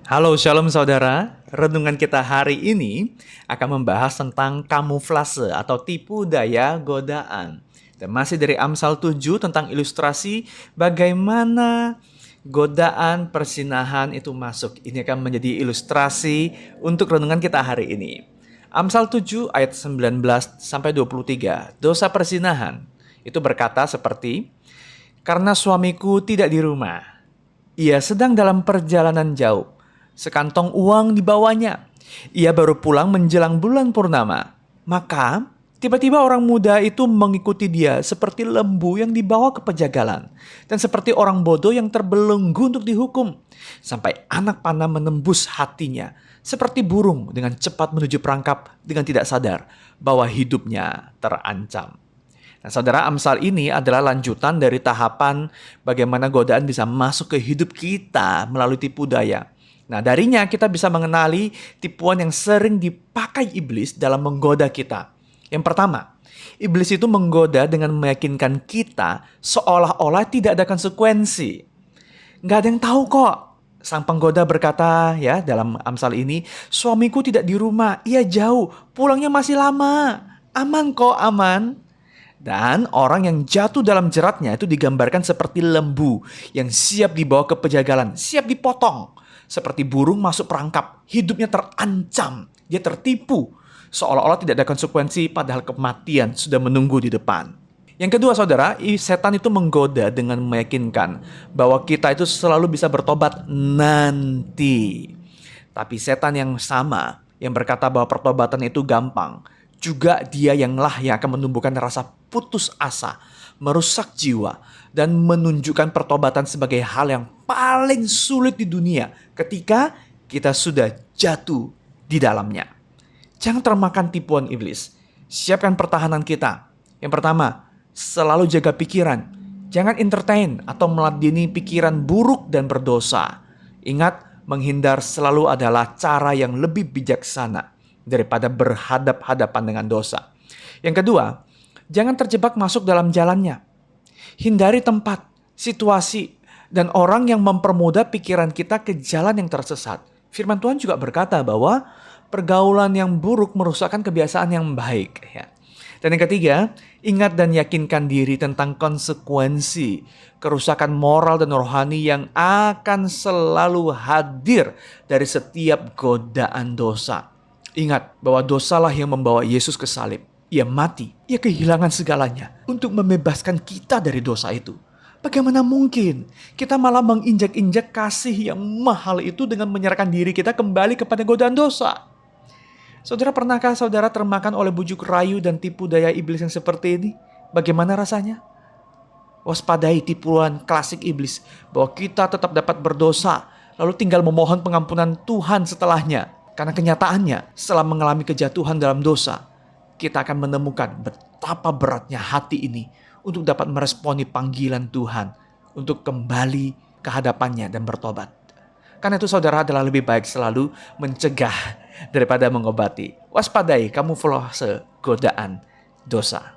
Halo, shalom saudara. Renungan kita hari ini akan membahas tentang kamuflase atau tipu daya godaan. Dan masih dari Amsal 7 tentang ilustrasi bagaimana godaan persinahan itu masuk. Ini akan menjadi ilustrasi untuk renungan kita hari ini. Amsal 7 ayat 19 sampai 23. Dosa persinahan itu berkata seperti, "Karena suamiku tidak di rumah, ia sedang dalam perjalanan jauh. Sekantong uang dibawanya. Ia baru pulang menjelang bulan purnama. Maka tiba-tiba orang muda itu mengikuti dia seperti lembu yang dibawa ke pejagalan. Dan seperti orang bodoh yang terbelenggu untuk dihukum. Sampai anak panah menembus hatinya. Seperti burung dengan cepat menuju perangkap dengan tidak sadar bahwa hidupnya terancam." Nah, saudara, Amsal ini adalah lanjutan dari tahapan bagaimana godaan bisa masuk ke hidup kita melalui tipu daya. Nah, darinya kita bisa mengenali tipuan yang sering dipakai iblis dalam menggoda kita. Yang pertama, iblis itu menggoda dengan meyakinkan kita seolah-olah tidak ada konsekuensi. Nggak ada yang tahu kok. Sang penggoda berkata ya dalam Amsal ini, "Suamiku tidak di rumah, ia jauh, pulangnya masih lama. Aman kok, aman." Dan orang yang jatuh dalam jeratnya itu digambarkan seperti lembu yang siap dibawa ke pejagalan, siap dipotong. Seperti burung masuk perangkap, hidupnya terancam, dia tertipu. Seolah-olah tidak ada konsekuensi padahal kematian sudah menunggu di depan. Yang kedua saudara, setan itu menggoda dengan meyakinkan bahwa kita itu selalu bisa bertobat nanti. Tapi setan yang sama, yang berkata bahwa pertobatan itu gampang, juga dia yang akan menumbuhkan rasa putus asa, merusak jiwa, dan menunjukkan pertobatan sebagai hal yang paling sulit di dunia ketika kita sudah jatuh di dalamnya. Jangan termakan tipuan iblis. Siapkan pertahanan kita. Yang pertama, selalu jaga pikiran. Jangan entertain atau meladeni pikiran buruk dan berdosa. Ingat, menghindar selalu adalah cara yang lebih bijaksana daripada berhadap-hadapan dengan dosa. Yang kedua, jangan terjebak masuk dalam jalannya. Hindari tempat, situasi, dan orang yang mempermudah pikiran kita ke jalan yang tersesat. Firman Tuhan juga berkata bahwa pergaulan yang buruk merusakkan kebiasaan yang baik. Ya. Dan yang ketiga, ingat dan yakinkan diri tentang konsekuensi kerusakan moral dan rohani yang akan selalu hadir dari setiap godaan dosa. Ingat bahwa dosalah yang membawa Yesus ke salib. Ia mati, ia kehilangan segalanya untuk membebaskan kita dari dosa itu. Bagaimana mungkin kita malah menginjak-injak kasih yang mahal itu dengan menyerahkan diri kita kembali kepada godaan dosa? Saudara, pernahkah saudara termakan oleh bujuk rayu dan tipu daya iblis yang seperti ini? Bagaimana rasanya? Waspadai tipuan klasik iblis bahwa kita tetap dapat berdosa, lalu tinggal memohon pengampunan Tuhan setelahnya. Karena kenyataannya, setelah mengalami kejatuhan dalam dosa, kita akan menemukan betapa beratnya hati ini untuk dapat meresponi panggilan Tuhan untuk kembali ke hadapannya dan bertobat. Karena itu saudara adalah lebih baik selalu mencegah daripada mengobati. Waspadai kamuflase godaan dosa.